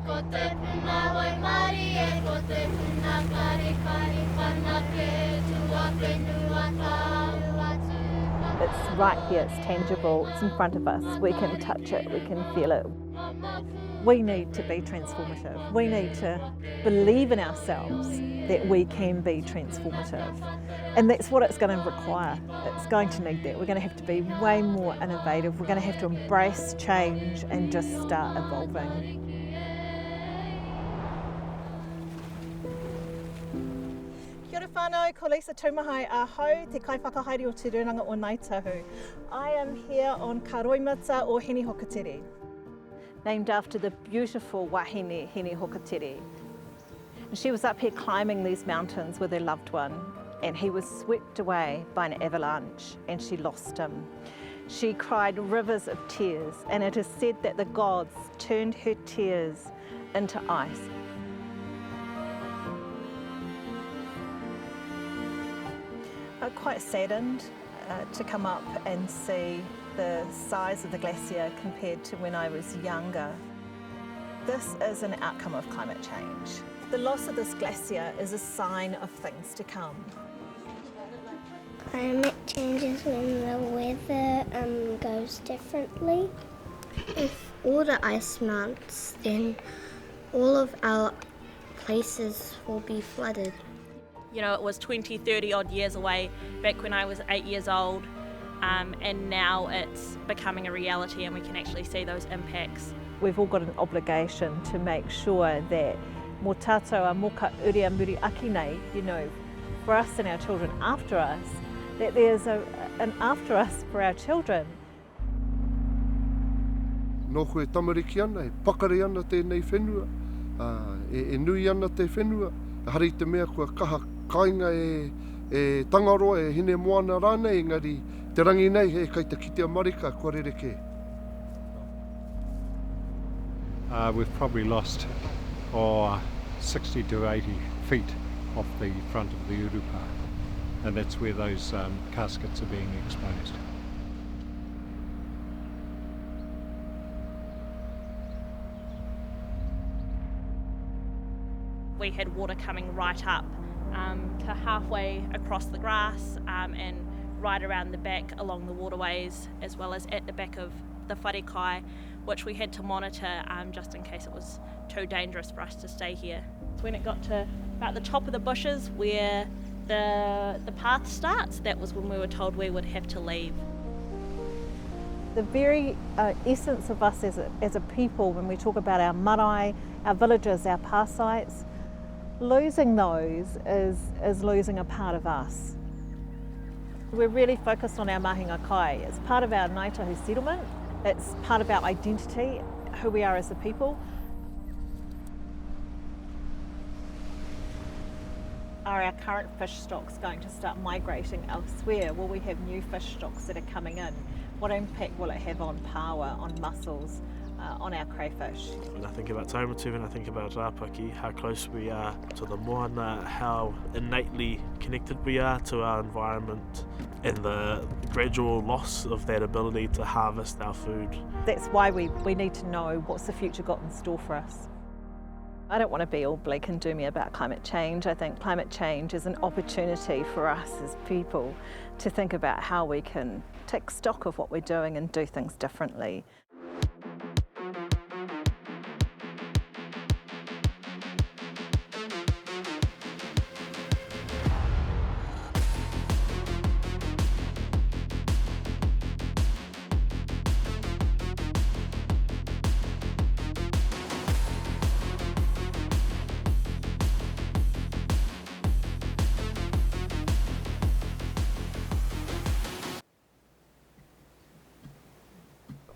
It's right here, it's tangible, it's in front of us. We can touch it, we can feel it. We need to be transformative. We need to believe in ourselves that we can be transformative. And that's what it's going to require. It's going to need that. We're going to have to be way more innovative. We're going to have to embrace change and just start evolving. Kia ora whānau, ko Lisa Tūmahai ahau, te kaiwhakahaere o te rūranga o Ngāitahu. I am here on Karoimata o Hene Hokitere, named after the beautiful wahine Hene Hokitere. And she was up here climbing these mountains with her loved one, and he was swept away by an avalanche and she lost him. She cried rivers of tears, and it is said that the gods turned her tears into ice. Quite saddened to come up and see the size of the glacier compared to when I was younger. This is an outcome of climate change. The loss of this glacier is a sign of things to come. Climate changes when the weather goes differently. If all the ice melts, then all of our places will be flooded. You know, it was 20, 30 odd years away back when I was 8 years old, and now it's becoming a reality and we can actually see those impacts. We've all got an obligation to make sure that mō tātou a moka uria muri aki nei, you know, for us and our children after us, that there's an after us for our children. Nō koe tamariki ana, e pakare ana tēnei whenua, e nui ana te whenua, hari te mea kua kaha kāinga e tangaroa e hine moana rānei, engari te rangi nei he kai te kitea marika kua rereke. We've probably lost 60 to 80 feet off the front of the urupa, and that's where those caskets are being exposed. We had water coming right up to halfway across the grass and right around the back along the waterways, as well as at the back of the wharekai, which we had to monitor just in case it was too dangerous for us to stay here. When it got to about the top of the bushes where the path starts, that was when we were told we would have to leave. The very essence of us as a people, when we talk about our marae, our villages, our pā sites, losing those is losing a part of us. We're really focused on our mahinga kai. It's part of our Ngāitahu settlement. It's part of our identity, who we are as a people. Are our current fish stocks going to start migrating elsewhere? Will we have new fish stocks that are coming in? What impact will it have on paua, on mussels, on our crayfish? When I think about taumatu, when I think about Rapaki, how close we are to the moana, how innately connected we are to our environment, and the gradual loss of that ability to harvest our food. That's why we need to know what's the future got in store for us. I don't want to be all bleak and doomy about climate change. I think climate change is an opportunity for us as people to think about how we can take stock of what we're doing and do things differently.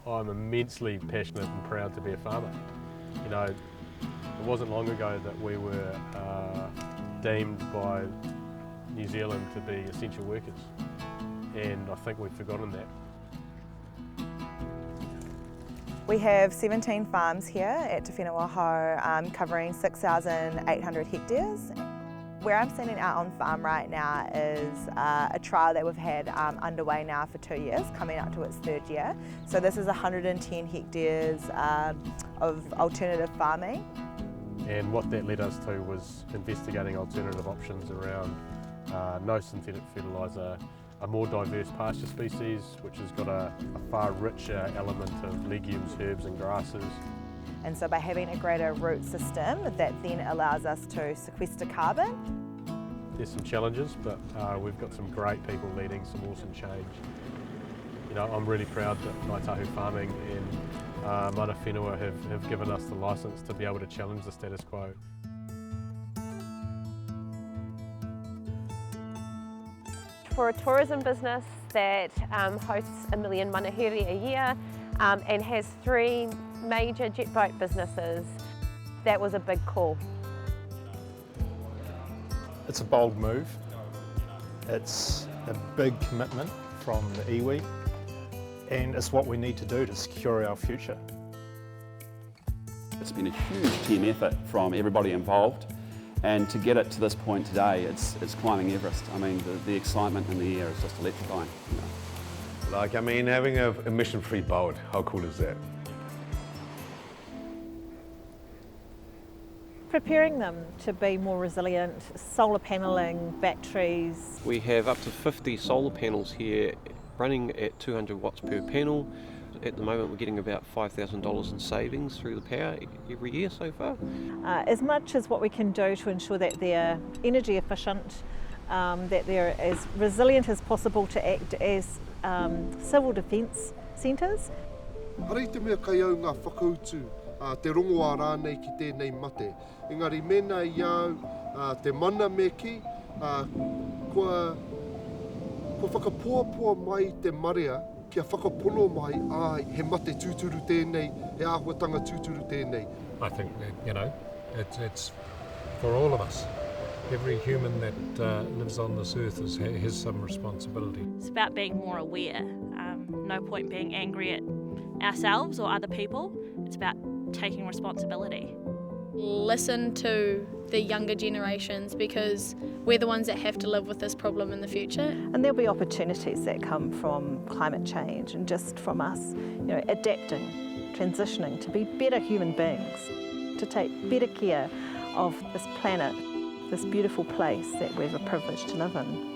I'm immensely passionate and proud to be a farmer. You know, it wasn't long ago that we were deemed by New Zealand to be essential workers, and I think we've forgotten that. We have 17 farms here at Te Whenua Hau, covering 6,800 hectares. Where I'm standing out on farm right now is a trial that we've had underway now for 2 years, coming up to its 3rd year. So this is 110 hectares of alternative farming. And what that led us to was investigating alternative options around no synthetic fertiliser, a more diverse pasture species which has got a far richer element of legumes, herbs and grasses. And so by having a greater root system, that then allows us to sequester carbon. There's some challenges, but we've got some great people leading some awesome change. You know, I'm really proud that Ngāi Tahu Farming and Mana Whenua have given us the licence to be able to challenge the status quo. For a tourism business that hosts 1 million manuhiri a year and has 3 major jet boat businesses, that was a big call. It's a bold move. It's a big commitment from the iwi, and it's what we need to do to secure our future. It's been a huge team effort from everybody involved, and to get it to this point today, it's climbing Everest. I mean, the excitement in the air is just electrifying. You know. Like, I mean, having a emission-free boat, how cool is that? Preparing them to be more resilient, solar panelling, batteries. We have up to 50 solar panels here running at 200 watts per panel. At the moment we're getting about $5,000 in savings through the power every year so far. As much as what we can do to ensure that they're energy efficient, that they're as resilient as possible to act as civil defence centres. Harei te mea kai au ngā whakautu, te rongoā rānei ki tēnei mate. Engari mena I au, te mana me ki, kua whakapuapua mai te marea, kia whakapono mai, he mate tūturu tēnei, he āhuatanga tūturu tēnei. I think, you know, it's for all of us. Every human that lives on this earth has some responsibility. It's about being more aware. No point being angry at ourselves or other people. It's about taking responsibility. Listen to the younger generations, because we're the ones that have to live with this problem in the future. And there'll be opportunities that come from climate change and just from us, you know, adapting, transitioning to be better human beings, to take better care of this planet, this beautiful place that we have a privilege to live in.